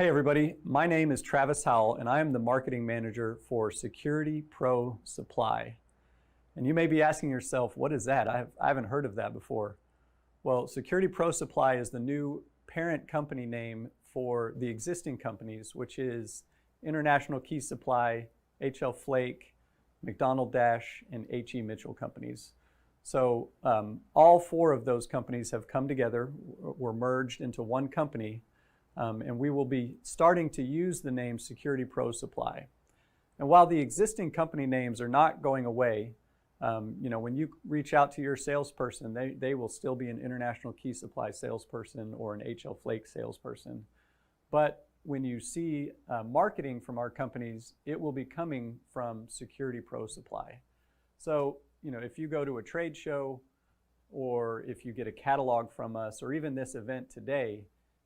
Hey everybody, my name is Travis Howell and I am the marketing manager for Security Pro Supply. And you may be asking yourself, what is that? I haven't heard of that before. Well, Security Pro Supply is the new parent company name for the existing companies, which is International Key Supply, HL Flake, McDonald Dash, and H.E. Mitchell companies. So all four of those companies have come together, were merged into one company, and we will be starting to use the name Security Pro Supply. And while the existing company names are not going away, when you reach out to your salesperson, they will still be an International Key Supply salesperson or an HL Flake salesperson. But when you see marketing from our companies, it will be coming from Security Pro Supply. So, if you go to a trade show or if you get a catalog from us or even this event today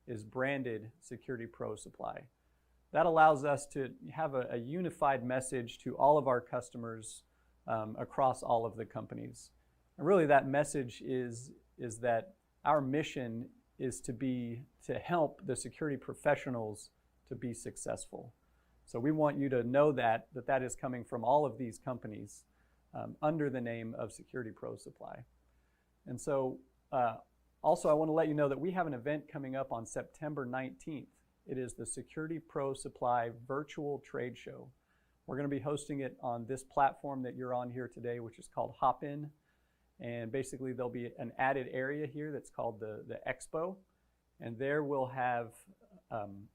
is branded Security Pro Supply. That allows us to have a unified message to all of our customers across all of the companies. And really that message is that our mission is to help the security professionals to be successful. So we want you to know that is coming from all of these companies under the name of Security Pro Supply. And so also I want to let you know that we have an event coming up on September 19th. It is the Security Pro Supply Virtual Trade Show. We're going to be hosting it on this platform that you're on here today, which is called Hop In. And basically there'll be an added area here that's called the Expo. And there we'll have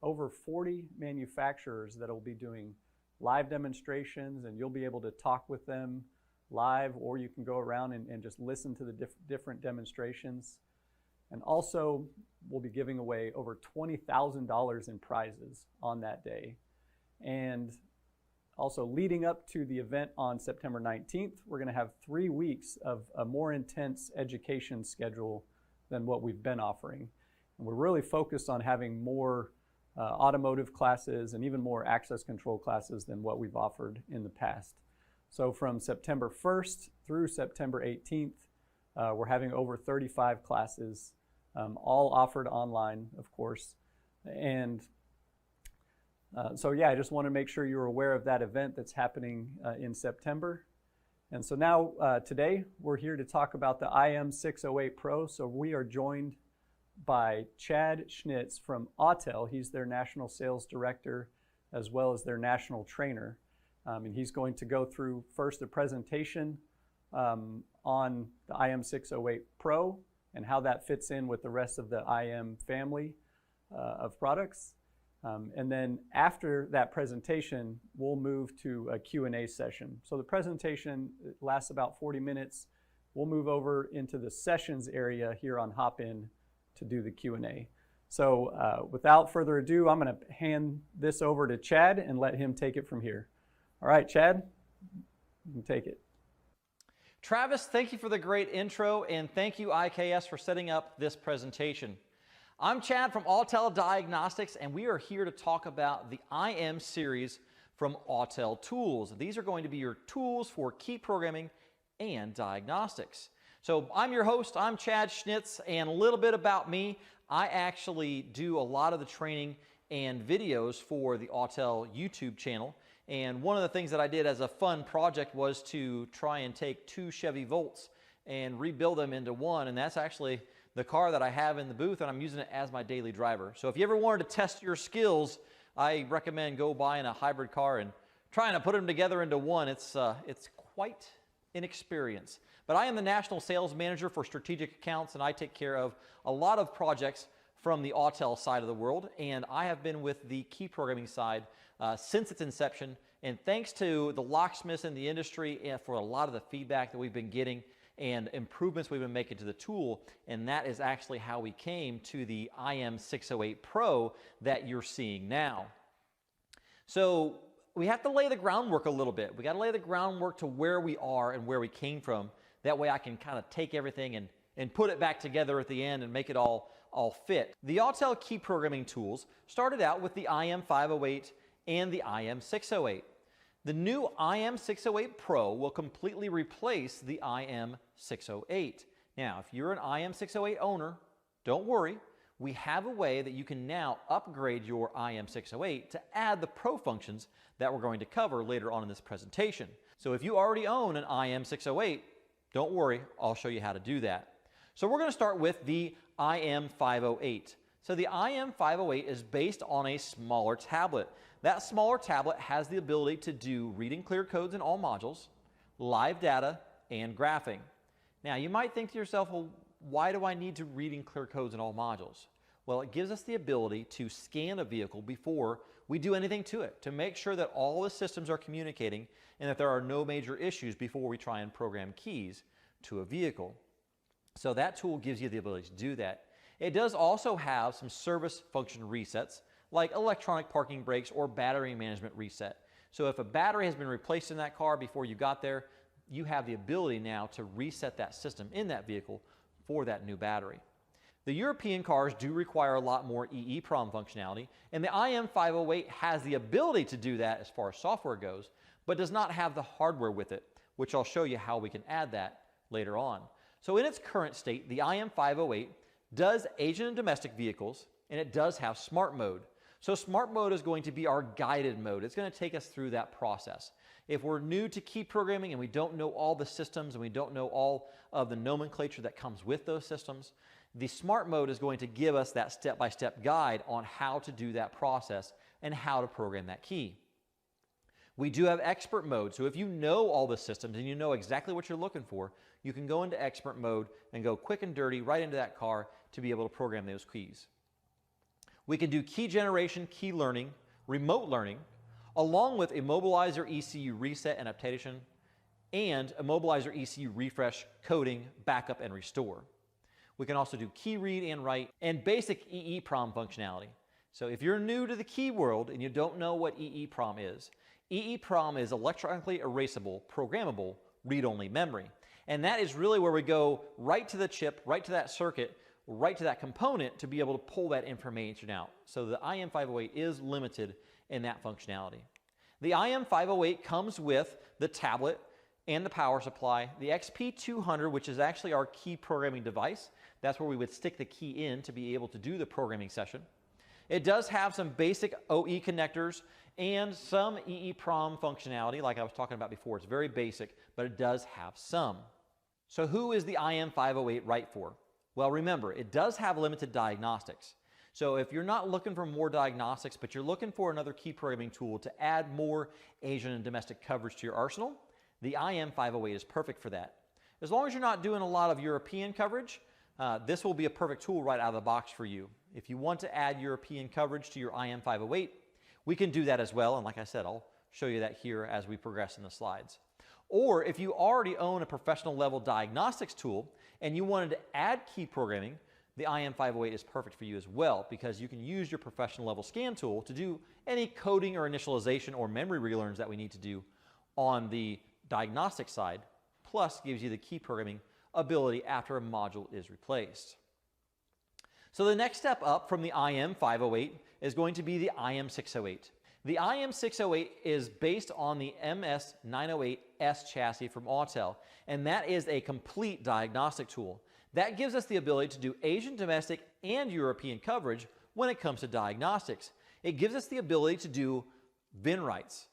over 40 manufacturers that will be doing live demonstrations, and you'll be able to talk with them live, or you can go around and just listen to the different demonstrations. And also, we'll be giving away over $20,000 in prizes on that day. And also, leading up to the event on September 19th, we're going to have 3 weeks of a more intense education schedule than what we've been offering. And we're really focused on having more automotive classes and even more access control classes than what we've offered in the past. So from September 1st through September 18th, we're having over 35 classes, all offered online, of course. And so yeah, I just want to make sure you're aware of that event that's happening in September. And so now today we're here to talk about the IM608-PRO. So we are joined by Chad Schnitz from Autel. He's their National Sales Director as well as their National Trainer. And he's going to go through first a presentation on the IM608-PRO and how that fits in with the rest of the IM family of products. And then after that presentation, we'll move to a Q&A session. So the presentation lasts about 40 minutes. We'll move over into the sessions area here on Hop In to do the Q&A. So without further ado, I'm going to hand this over to Chad and let him take it from here. All right, Chad, you can take it. Travis, thank you for the great intro, and thank you IKS for setting up this presentation. I'm Chad from Autel Diagnostics, and we are here to talk about the IM series from Autel Tools. These are going to be your tools for key programming and diagnostics. So I'm your host, I'm Chad Schnitz, and a little bit about me. I actually do a lot of the training and videos for the Autel YouTube channel. And one of the things that I did as a fun project was to try and take 2 Chevy Volts and rebuild them into one, and that's actually the car that I have in the booth, and I'm using it as my daily driver. So if you ever wanted to test your skills, I recommend go buying a hybrid car and trying to put them together into one. It's quite an experience. But I am the National Sales Manager for Strategic Accounts, and I take care of a lot of projects from the Autel side of the world, and I have been with the key programming side since its inception, and thanks to the locksmiths in the industry and for a lot of the feedback that we've been getting and improvements we've been making to the tool, and that is actually how we came to the IM608-PRO that you're seeing now. So we have to lay the groundwork a little bit. We got to lay the groundwork to where we are and where we came from. That way I can kind of take everything and put it back together at the end and make it all fit. The Autel key programming tools started out with the IM508 and the IM608. The new IM608-PRO will completely replace the IM608. Now, if you're an IM608 owner, don't worry. we have a way that you can now upgrade your IM608 to add the Pro functions that we're going to cover later on in this presentation. So if you already own an IM608, don't worry, I'll show you how to do that. So we're going to start with the IM508. So the IM508 is based on a smaller tablet. That smaller tablet has the ability to do read and clear codes in all modules, live data, and graphing. Now you might think to yourself, well, why do I need to read and clear codes in all modules? Well, it gives us the ability to scan a vehicle before we do anything to it, to make sure that all the systems are communicating and that there are no major issues before we try and program keys to a vehicle. So that tool gives you the ability to do that. It does also have some service function resets, like electronic parking brakes or battery management reset. So if a battery has been replaced in that car before you got there, you have the ability now to reset that system in that vehicle for that new battery. The European cars do require a lot more EEPROM functionality, and the IM508 has the ability to do that as far as software goes, but does not have the hardware with it, which I'll show you how we can add that later on. So in its current state, the IM508 does Asian and domestic vehicles, and it does have smart mode. So smart mode is going to be our guided mode. It's going to take us through that process. If we're new to key programming and we don't know all the systems and we don't know all of the nomenclature that comes with those systems, the smart mode is going to give us that step-by-step guide on how to do that process and how to program that key. We do have expert mode, so if you know all the systems and you know exactly what you're looking for, you can go into expert mode and go quick and dirty right into that car to be able to program those keys. We can do key generation, key learning, remote learning, along with Immobilizer ECU reset and updation, and Immobilizer ECU refresh, coding, backup, and restore. We can also do key read and write, and basic EEPROM functionality. So if you're new to the key world and you don't know what EEPROM is electronically erasable, programmable, read-only memory. And that is really where we go right to the chip, right to that circuit, right to that component to be able to pull that information out. So the IM508 is limited in that functionality. The IM508 comes with the tablet and the power supply, the XP200, which is actually our key programming device. That's where we would stick the key in to be able to do the programming session. It does have some basic OE connectors and some EEPROM functionality, like I was talking about before. It's very basic, but it does have some. So who is the IM508 right for? Well, remember, it does have limited diagnostics. So if you're not looking for more diagnostics, but you're looking for another key programming tool to add more Asian and domestic coverage to your arsenal, the IM508 is perfect for that. As long as you're not doing a lot of European coverage, this will be a perfect tool right out of the box for you. If you want to add European coverage to your IM508, we can do that as well, and like I said, I'll show you that here as we progress in the slides. Or if you already own a professional level diagnostics tool and you wanted to add key programming, the IM508 is perfect for you as well, because you can use your professional level scan tool to do any coding or initialization or memory relearns that we need to do on the diagnostic side, plus gives you the key programming ability after a module is replaced. So the next step up from the IM508 is going to be the IM608. The IM608 is based on the MS908S chassis from Autel, and that is a complete diagnostic tool. That gives us the ability to do Asian, domestic, and European coverage when it comes to diagnostics. It gives us the ability to do VIN writes,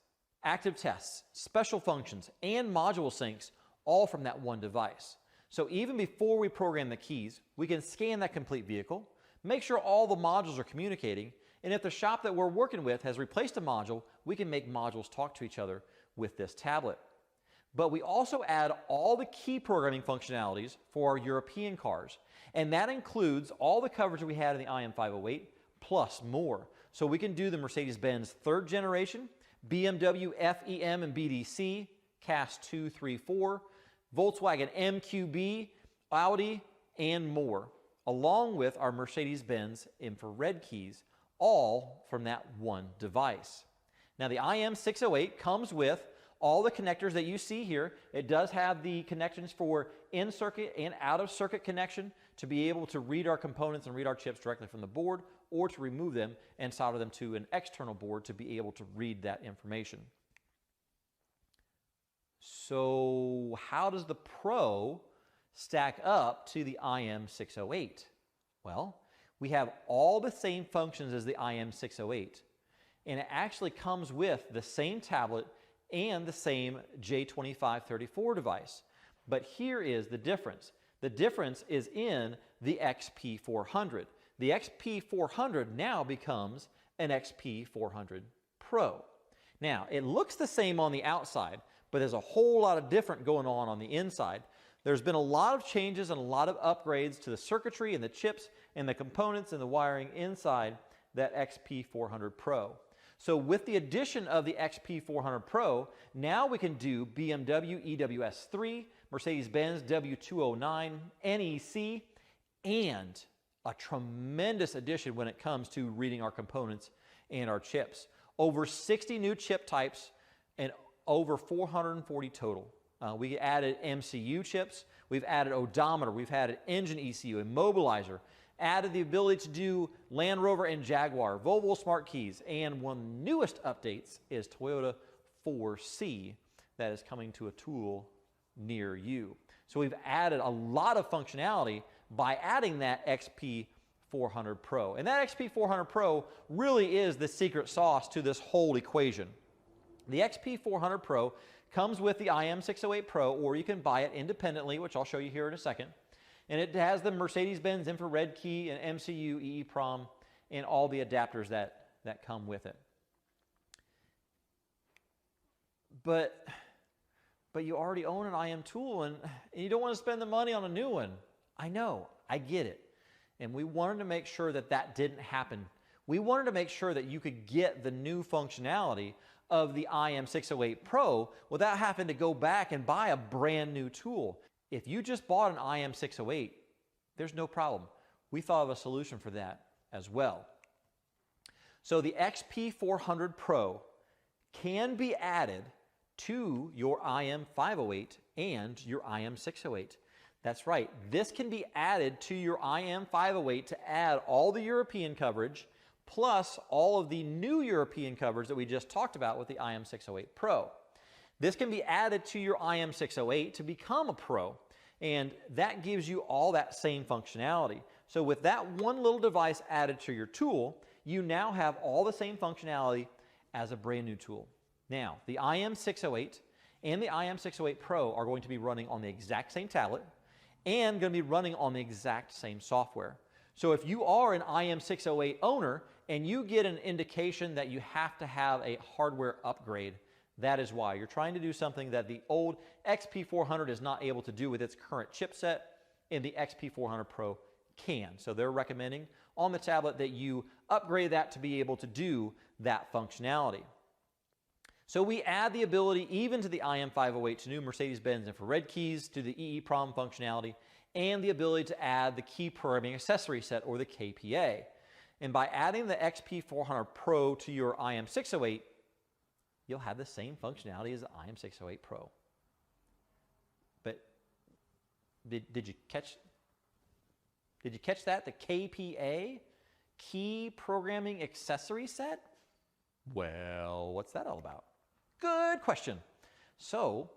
active tests, special functions, and module syncs all from that one device. So even before we program the keys, we can scan that complete vehicle, make sure all the modules are communicating, and if the shop that we're working with has replaced a module, we can make modules talk to each other with this tablet. But we also add all the key programming functionalities for our European cars, and that includes all the coverage we had in the IM508 plus more. So we can do the Mercedes-Benz 3rd generation, BMW FEM and BDC, CAS 2, 3, 4, Volkswagen MQB, Audi, and more, along with our Mercedes-Benz infrared keys, all from that one device. Now the IM608 comes with all the connectors that you see here. It does have the connections for in-circuit and out-of-circuit connection to be able to read our components and read our chips directly from the board, or to remove them and solder them to an external board to be able to read that information. So how does the Pro stack up to the IM608? Well, We have all the same functions as the IM608, and it actually comes with the same tablet and the same J2534 device. But here is the difference. The difference is in the XP400. The XP400 now becomes an XP400 Pro. Now, it looks the same on the outside, but there's a whole lot of different going on the inside. There's been a lot of changes and a lot of upgrades to the circuitry and the chips and the components and the wiring inside that XP400 Pro. So with the addition of the XP400 Pro, now we can do BMW EWS3, Mercedes-Benz W209, NEC, and a tremendous addition when it comes to reading our components and our chips. Over 60 new chip types and over 440 total. We added MCU chips, we've added odometer, we've added engine ECU, immobilizer, added the ability to do Land Rover and Jaguar, Volvo Smart Keys, and one of the newest updates is Toyota 4C that is coming to a tool near you. So we've added a lot of functionality by adding that XP400 Pro. And that XP400 Pro really is the secret sauce to this whole equation. The XP400 Pro comes with the IM608-PRO, or you can buy it independently, which I'll show you here in a second. And it has the Mercedes-Benz infrared key and MCU, EEPROM, and all the adapters that come with it. But you already own an IM tool, and you don't want to spend the money on a new one. I know, I get it. And we wanted to make sure that that didn't happen. We wanted to make sure that you could get the new functionality of the IM608-PRO without having to go back and buy a brand new tool. If you just bought an IM608, there's no problem. We thought of a solution for that as well. So the XP400 Pro can be added to your IM508 and your IM608. That's right, this can be added to your IM508 to add all the European coverage plus all of the new European coverage that we just talked about with the IM608-PRO. This can be added to your IM608 to become a Pro, and that gives you all that same functionality. So with that one little device added to your tool, you now have all the same functionality as a brand new tool. Now, the IM608 and the IM608-PRO are going to be running on the exact same tablet and going to be running on the exact same software. So if you are an IM608 owner and you get an indication that you have to have a hardware upgrade, that is why. You're trying to do something that the old XP400 is not able to do with its current chipset, and the XP400 Pro can. So they're recommending on the tablet that you upgrade that to be able to do that functionality. So we add the ability even to the IM508 to new Mercedes-Benz infrared keys, to the EEPROM functionality, and the ability to add the key programming accessory set, or the KPA. And by adding the XP400 Pro to your IM608, you'll have the same functionality as the IM608-PRO. But did you catch that? The KPA, Key Programming Accessory Set? Well, what's that all about? Good question. So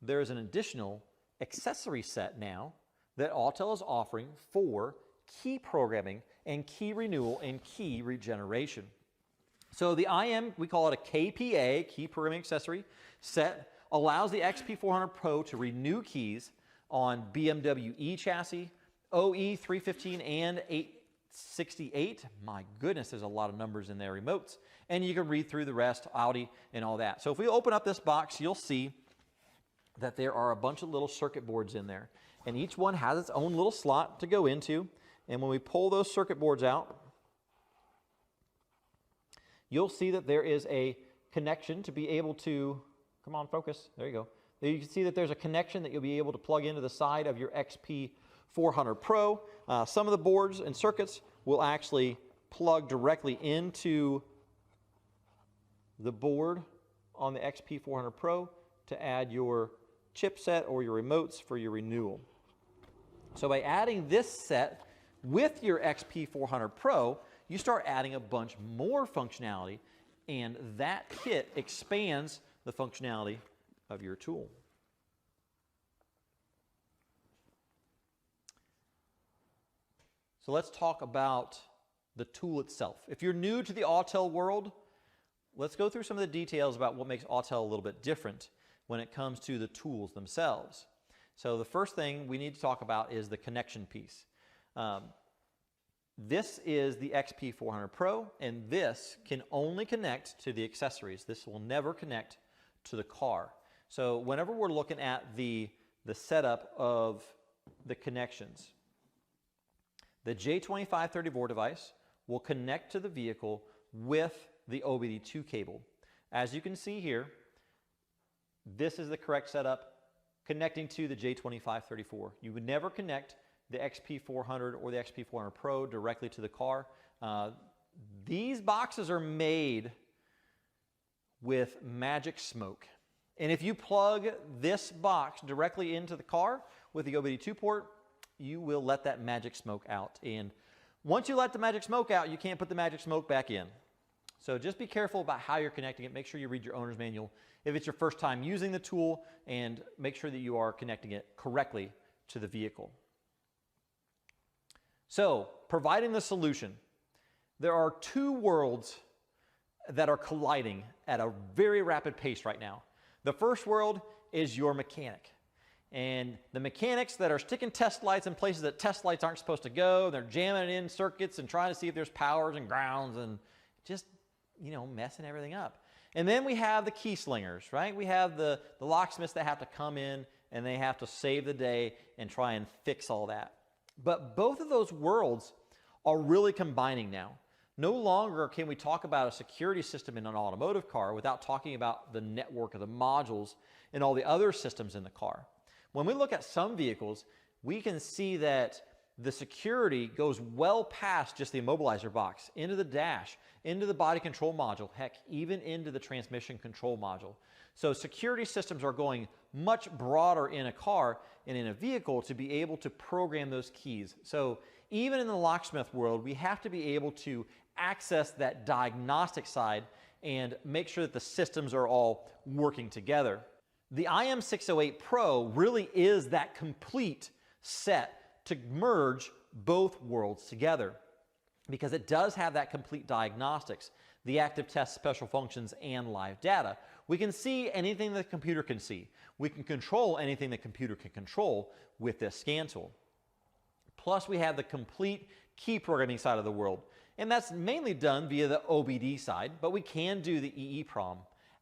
there's an additional accessory set now that Autel is offering for key programming and key renewal and key regeneration. So the IM, we call it a KPA, Key Programming Accessory Set, allows the XP400 Pro to renew keys on BMW E chassis, OE 315 and 868. My goodness, there's a lot of numbers in there, remotes. And you can read through the rest, Audi and all that. So if we open up this box, you'll see that there are a bunch of little circuit boards in there. And each one has its own little slot to go into. And when we pull those circuit boards out, you'll see that there is a connection to be able to, come on, focus, there you go. You can see that there's a connection that you'll be able to plug into the side of your XP400 Pro. Some of the boards and circuits will actually plug directly into the board on the XP400 Pro to add your chipset or your remotes for your renewal. So by adding this set with your XP400 Pro, you start adding a bunch more functionality, and that kit expands the functionality of your tool. So let's talk about the tool itself. If you're new to the Autel world, let's go through some of the details about what makes Autel a little bit different when it comes to the tools themselves. So the first thing we need to talk about is the connection piece. This is the XP400 Pro, and this can only connect to the accessories. This will never connect to the car. So whenever we're looking at the setup of the connections, the J2534 device will connect to the vehicle with the OBD2 cable. As you can see here, this is the correct setup connecting to the J2534. You would never connect the XP400 or the XP400 Pro directly to the car. These boxes are made with magic smoke. And if you plug this box directly into the car with the OBD2 port, you will let that magic smoke out. And once you let the magic smoke out, you can't put the magic smoke back in. So just be careful about how you're connecting it. Make sure you read your owner's manual if it's your first time using the tool, and make sure that you are connecting it correctly to the vehicle. So, providing the solution, there are two worlds that are colliding at a very rapid pace right now. The first world is your mechanic. And the mechanics that are sticking test lights in places that test lights aren't supposed to go, they're jamming it in circuits and trying to see if there's powers and grounds and just, messing everything up. And then we have the key slingers, right? We have the locksmiths that have to come in and they have to save the day and try and fix all that. But both of those worlds are really combining now. No longer can we talk about a security system in an automotive car without talking about the network of the modules and all the other systems in the car. When we look at some vehicles, we can see that the security goes well past just the immobilizer box, into the dash, into the body control module, heck, even into the transmission control module. So security systems are going much broader in a car and in a vehicle to be able to program those keys. So even in the locksmith world, we have to be able to access that diagnostic side and make sure that the systems are all working together. The IM608-PRO really is that complete set to merge both worlds together, because it does have that complete diagnostics, the active test, special functions, and live data. We can see anything the computer can see. We can control anything the computer can control with this scan tool. Plus, we have the complete key programming side of the world, and that's mainly done via the OBD side, but we can do the EEPROM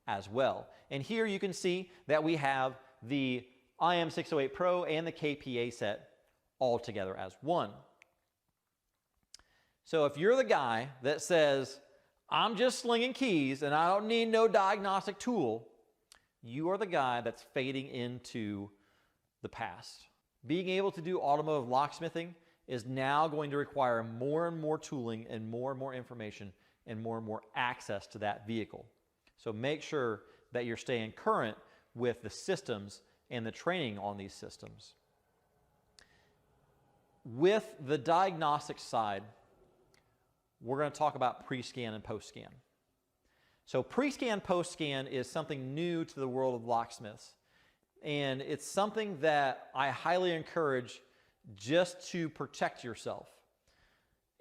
as well. And here you can see that we have the IM608-PRO and the KPA set all together as one. So if you're the guy that says, I'm just slinging keys and I don't need no diagnostic tool, you are the guy that's fading into the past. Being able to do automotive locksmithing is now going to require more and more tooling and more information and more access to that vehicle. So make sure that you're staying current with the systems and the training on these systems. With the diagnostic side, we're going to talk about pre-scan and post-scan. So pre-scan, post-scan is something new to the world of locksmiths. And it's something that I highly encourage just to protect yourself.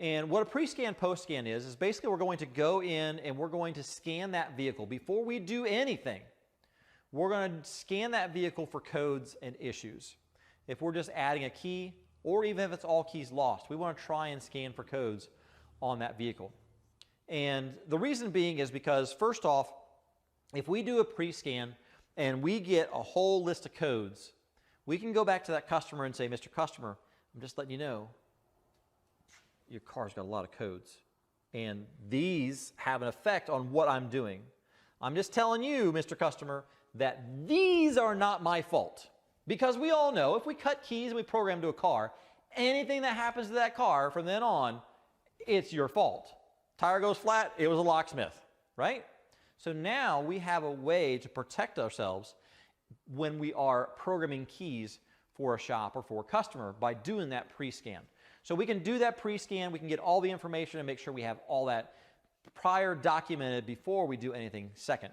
And what a pre-scan, post-scan is basically we're going to go in and we're going to scan that vehicle. Before we do anything, we're going to scan that vehicle for codes and issues. If we're just adding a key, or even if it's all keys lost, we want to try and scan for codes on that vehicle. And the reason being is because, first off, if we do a pre-scan and we get a whole list of codes, we can go back to that customer and say, Mr. Customer, I'm just letting you know, your car's got a lot of codes. And these have an effect on what I'm doing. I'm just telling you, Mr. Customer, that these are not my fault. Because we all know if we cut keys and we program to a car, anything that happens to that car from then on, it's your fault. Tire goes flat, it was a locksmith, right? So now we have a way to protect ourselves when we are programming keys for a shop or for a customer by doing that pre-scan. So we can do that pre-scan, we can get all the information and make sure we have all that prior documented before we do anything second.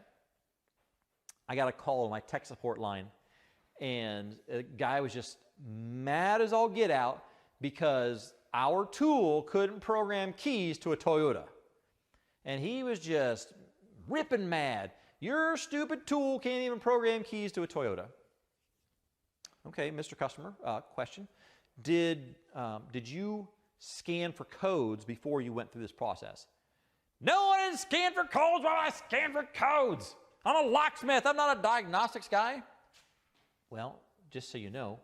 I got a call on my tech support line, and a guy was just mad as all get out because our tool couldn't program keys to a Toyota. And he was just ripping mad. Your stupid tool can't even program keys to a Toyota. Okay, Mr. Customer, question. Did you scan for codes before you went through this process? No, I didn't scan for codes. Why would I scan for codes? I'm a locksmith. I'm not a diagnostics guy. Well, just so you know,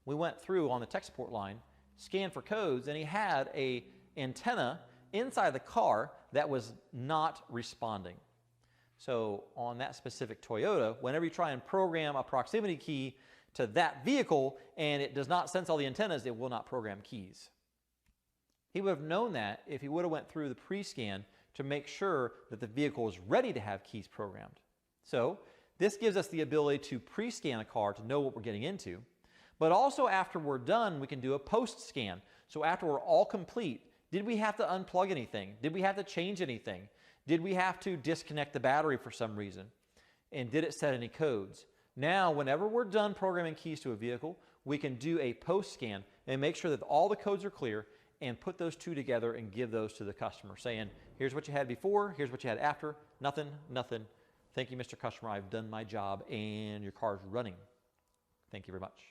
we went through on the tech support line, scanned for codes, and he had an antenna inside the car that was not responding. So on that specific Toyota, whenever you try and program a proximity key to that vehicle and it does not sense all the antennas, it will not program keys. He would have known that if he would have went through the pre-scan to make sure that the vehicle is ready to have keys programmed. So this gives us the ability to pre-scan a car to know what we're getting into. But also after we're done, we can do a post-scan. So after we're all complete, did we have to unplug anything? Did we have to change anything? Did we have to disconnect the battery for some reason? And did it set any codes? Now, whenever we're done programming keys to a vehicle, we can do a post-scan and make sure that all the codes are clear and put those two together and give those to the customer, saying, here's what you had before, here's what you had after, nothing, nothing. Thank you, Mr. Customer, I've done my job and your car's running. Thank you very much.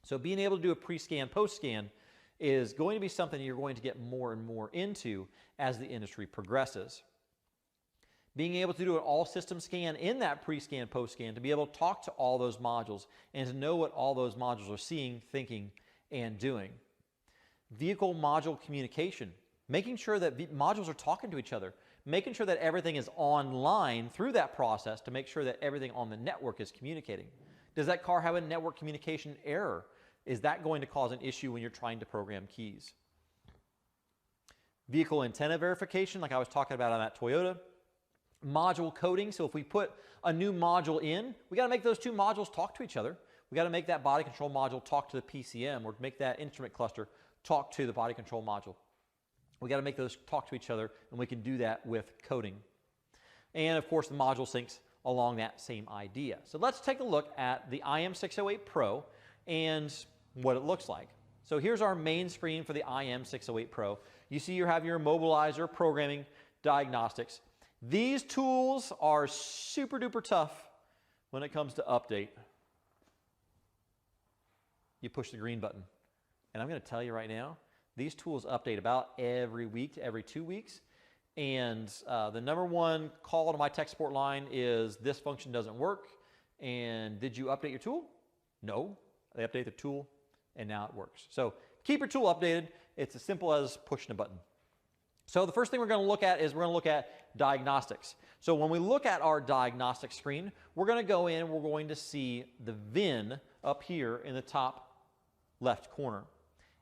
So being able to do a pre-scan, post-scan is going to be something you're going to get more and more into as the industry progresses. Being able to do an all-system scan in that pre-scan, post-scan, to be able to talk to all those modules and to know what all those modules are seeing, thinking, and doing. Vehicle module communication, making sure that modules are talking to each other, making sure that everything is online through that process to make sure that everything on the network is communicating. Does that car have a network communication error? Is that going to cause an issue when you're trying to program keys? Vehicle antenna verification, like I was talking about on that Toyota. Module coding, so if we put a new module in, we got to make those two modules talk to each other. We got to make that body control module talk to the PCM, or make that instrument cluster talk to the body control module. We got to make those talk to each other, and we can do that with coding. And of course, the module syncs along that same idea. So let's take a look at the IM608-PRO and what it looks like. So here's our main screen for the IM608-PRO. You see you have your immobilizer, programming, diagnostics. These tools are super duper tough when it comes to update. You push the green button. And I'm going to tell you right now, these tools update about every week to every 2 weeks. And the number one call to my tech support line is, this function doesn't work. And did you update your tool? No. They update the tool and now it works. So keep your tool updated. It's as simple as pushing a button. So the first thing we're going to look at is we're going to look at diagnostics. So when we look at our diagnostic screen, we're going to go in and we're going to see the VIN up here in the top left corner.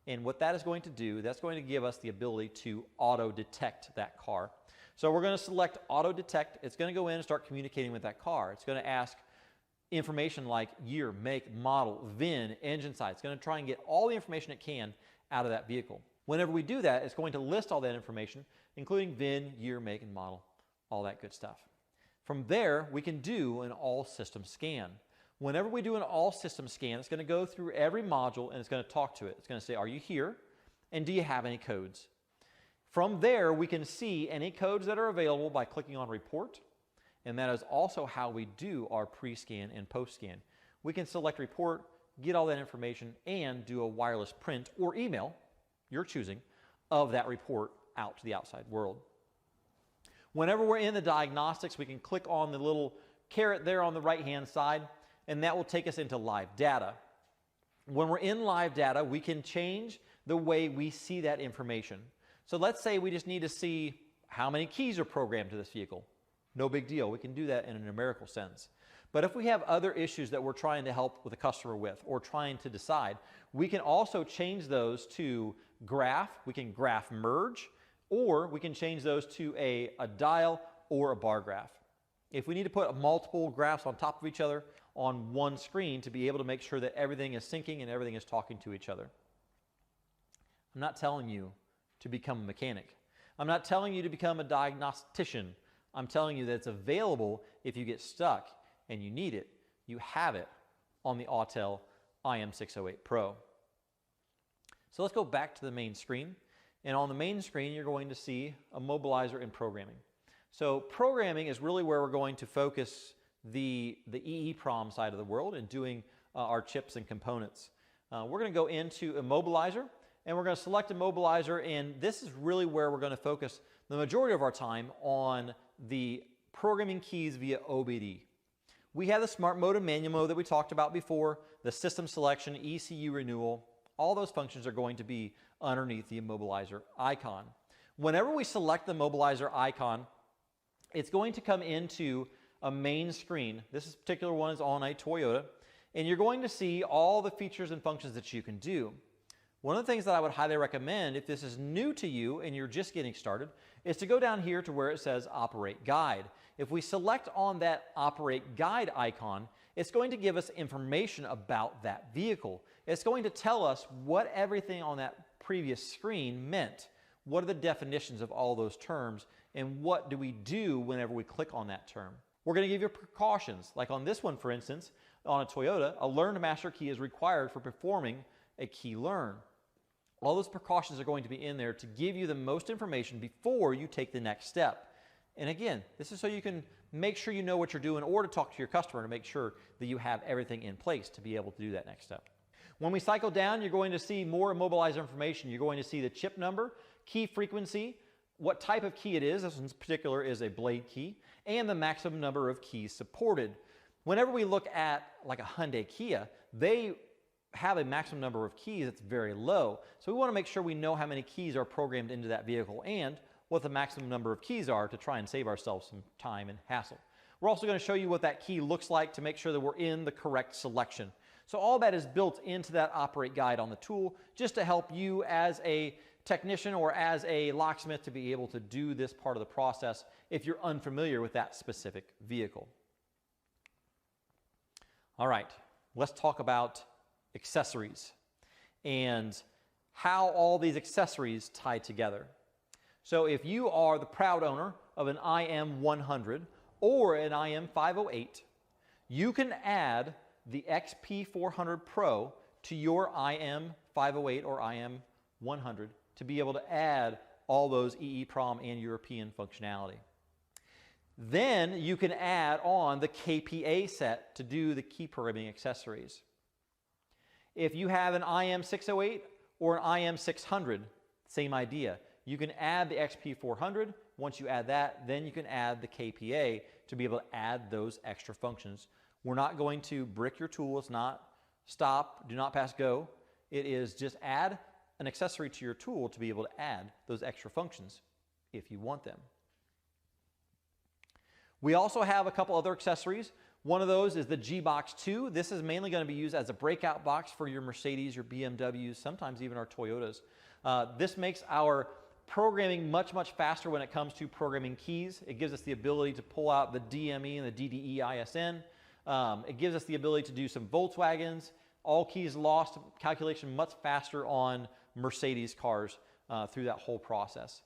And what that is going to do, that's going to give us the ability to auto detect that car. So we're going to select auto detect. It's going to go in and start communicating with that car. It's going to ask information like year, make, model, VIN, engine size. It's going to try and get all the information it can out of that vehicle. Whenever we do that, it's going to list all that information, including VIN, year, make, and model, all that good stuff. From there, we can do an all-system scan. Whenever we do an all-system scan, it's going to go through every module and it's going to talk to it. It's going to say, are you here? And do you have any codes? From there, we can see any codes that are available by clicking on Report. And that is also how we do our pre-scan and post-scan. We can select Report, get all that information, and do a wireless print or email, your choosing, of that report out to the outside world. Whenever we're in the diagnostics, we can click on the little caret there on the right-hand side, and that will take us into live data. When we're in live data, we can change the way we see that information. So let's say we just need to see how many keys are programmed to this vehicle. No big deal. We can do that in a numerical sense. But if we have other issues that we're trying to help with a customer with or trying to decide, we can also change those to graph. We can graph merge, or we can change those to a dial or a bar graph. If we need to put multiple graphs on top of each other on one screen to be able to make sure that everything is syncing and everything is talking to each other. I'm not telling you to become a mechanic. I'm not telling you to become a diagnostician. I'm telling you that it's available if you get stuck and you need it. You have it on the Autel IM608-PRO. So let's go back to the main screen. And on the main screen, you're going to see a mobilizer and programming. So programming is really where we're going to focus the EEPROM side of the world and doing our chips and components. We're going to go into Immobilizer, and we're going to select Immobilizer, and this is really where we're going to focus the majority of our time on the programming keys via OBD. We have the smart mode and manual mode that we talked about before, the system selection, ECU renewal. All those functions are going to be underneath the Immobilizer icon. Whenever we select the Immobilizer icon, it's going to come into a main screen. This particular one is on a Toyota, and you're going to see all the features and functions that you can do. One of the things that I would highly recommend if this is new to you and you're just getting started is to go down here to where it says Operate Guide. If we select on that Operate Guide icon, it's going to give us information about that vehicle. It's going to tell us what everything on that previous screen meant. What are the definitions of all those terms, and what do we do whenever we click on that term? We're going to give you precautions. Like on this one, for instance, on a Toyota, a learned master key is required for performing a key learn. All those precautions are going to be in there to give you the most information before you take the next step. And again, this is so you can make sure you know what you're doing or to talk to your customer to make sure that you have everything in place to be able to do that next step. When we cycle down, you're going to see more Immobilizer information. You're going to see the chip number, key frequency, what type of key it is. This one in particular is a blade key, and the maximum number of keys supported. Whenever we look at like a Hyundai Kia, they have a maximum number of keys that's very low. So we want to make sure we know how many keys are programmed into that vehicle and what the maximum number of keys are to try and save ourselves some time and hassle. We're also going to show you what that key looks like to make sure that we're in the correct selection. So all that is built into that Operate Guide on the tool just to help you as a technician or as a locksmith to be able to do this part of the process if you're unfamiliar with that specific vehicle. All right, let's talk about accessories and how all these accessories tie together. So if you are the proud owner of an IM100 or an IM508, you can add the XP400 Pro to your IM508 or IM100 to be able to add all those EEPROM and European functionality. Then you can add on the KPA set to do the key programming accessories. If you have an IM608 or an IM600, same idea. You can add the XP400. Once you add that, then you can add the KPA to be able to add those extra functions. We're not going to brick your tool. It's not stop, do not pass go. It is just add an accessory to your tool to be able to add those extra functions if you want them. We also have a couple other accessories. One of those is the G-Box 2. This is mainly going to be used as a breakout box for your Mercedes, your BMWs, sometimes even our Toyotas. This makes our programming much, much faster when it comes to programming keys. It gives us the ability to pull out the DME and the DDE ISN. It gives us the ability to do some Volkswagens, all keys lost calculation much faster on Mercedes cars through that whole process.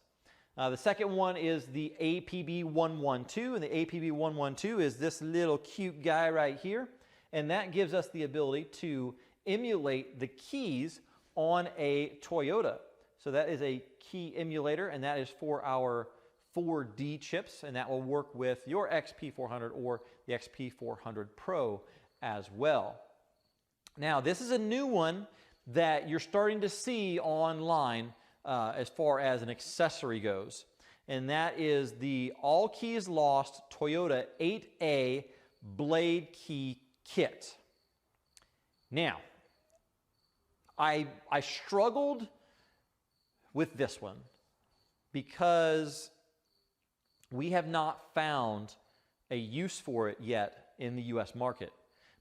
The second one is the APB112, and the APB112 is this little cute guy right here, and that gives us the ability to emulate the keys on a Toyota. So that is a key emulator, and that is for our 4D chips, and that will work with your XP400 or the XP400 Pro as well. Now, this is a new one that you're starting to see online as far as an accessory goes, and that is the All Keys Lost Toyota 8A Blade Key Kit. Now, I struggled with this one because we have not found a use for it yet in the US market.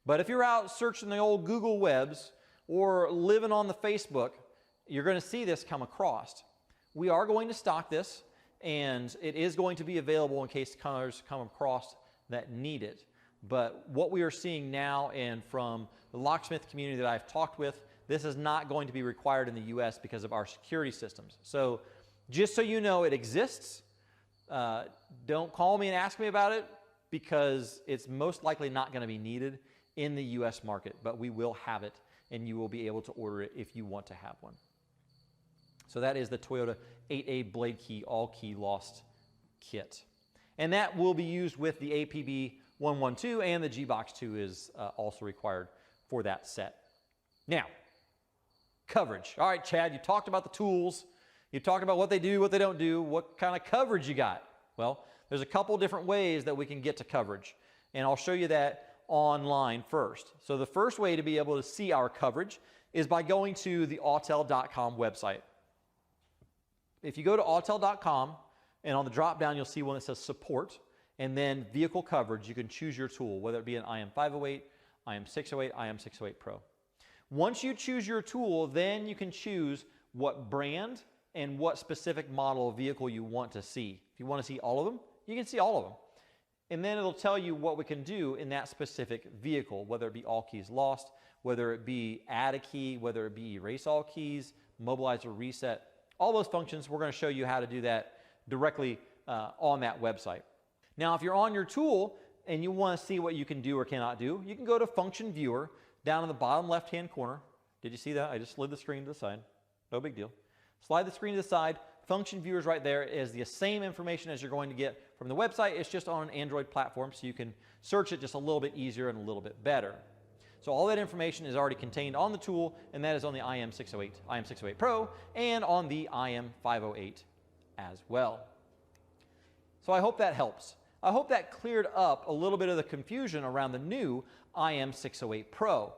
But if you're out searching the old Google webs or living on the Facebook, you're going to see this come across. We are going to stock this, and it is going to be available in case customers come across that need it. But what we are seeing now, and from the locksmith community that I've talked with, this is not going to be required in the US because of our security systems. So just so you know it exists, don't call me and ask me about it because it's most likely not going to be needed in the US market, but we will have it, and you will be able to order it if you want to have one. So that is the Toyota 8A Blade Key All Key Lost Kit. And that will be used with the APB 112, and the G-Box 2 is also required for that set. Now, coverage. All right, Chad, you talked about the tools. You talked about what they do, what they don't do, what kind of coverage you got. Well, there's a couple different ways that we can get to coverage, and I'll show you that online first. So the first way to be able to see our coverage is by going to the Autel.com website. If you go to Autel.com, and on the drop down you'll see one that says support, and then vehicle coverage, you can choose your tool, whether it be an IM508, IM608, IM608-PRO. Once you choose your tool, then you can choose what brand and what specific model of vehicle you want to see. If you want to see all of them, you can see all of them. And then it'll tell you what we can do in that specific vehicle, whether it be all keys lost, whether it be add a key, whether it be erase all keys, mobilize or reset. All those functions, we're going to show you how to do that directly on that website. Now, if you're on your tool and you want to see what you can do or cannot do, you can go to Function Viewer down in the bottom left-hand corner. Did you see that? I just slid the screen to the side. No big deal. Slide the screen to the side. Function Viewer is right there. It is the same information as you're going to get from the website. It's just on an Android platform, so you can search it just a little bit easier and a little bit better. So all that information is already contained on the tool, and that is on the IM608, IM608-PRO, and on the IM508 as well. So I hope that helps. I hope that cleared up a little bit of the confusion around the new IM608-PRO.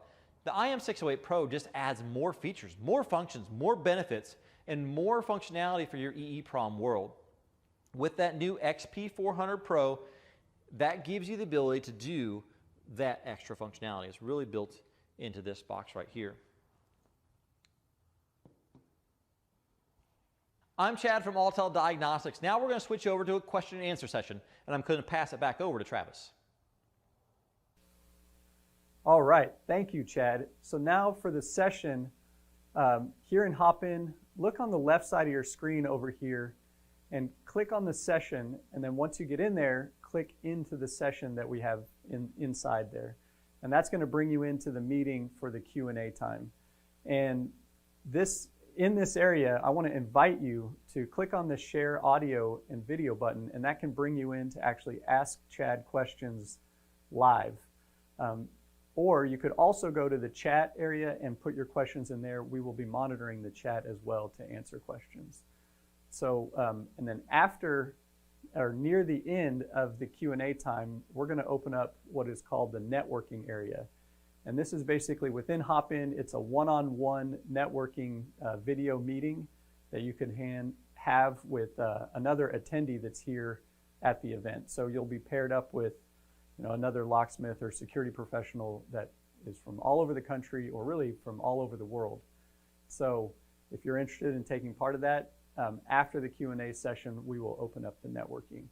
The IM608-PRO just adds more features, more functions, more benefits, and more functionality for your EEPROM world. With that new XP400 Pro, that gives you the ability to do that extra functionality. It's really built into this box right here. I'm Chad from Autel Diagnostics. Now we're going to switch over to a question and answer session, and I'm going to pass it back over to Travis. All right, thank you, Chad. So now for the session, here in Hopin, look on the left side of your screen over here and click on the session, and then once you get in there, click into the session that we have inside there. And that's going to bring you into the meeting for the Q&A time. And in this area, I want to invite you to click on the share audio and video button, and that can bring you in to actually ask Chad questions live. Or you could also go to the chat area and put your questions in there. We will be monitoring the chat as well to answer questions. So, and then after or near the end of the Q&A time, we're going to open up what is called the networking area. And this is basically within Hopin, it's a one-on-one networking video meeting that you can have with another attendee that's here at the event. So you'll be paired up with another locksmith or security professional that is from all over the country or really from all over the world. So if you're interested in taking part of that, after the Q&A session, we will open up the networking.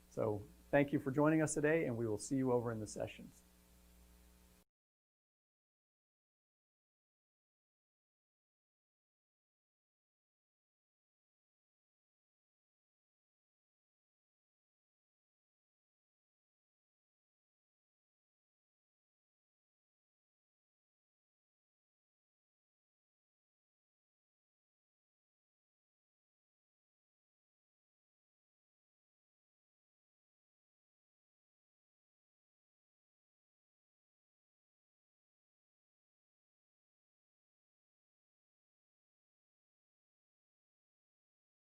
So thank you for joining us today, and we will see you over in the sessions.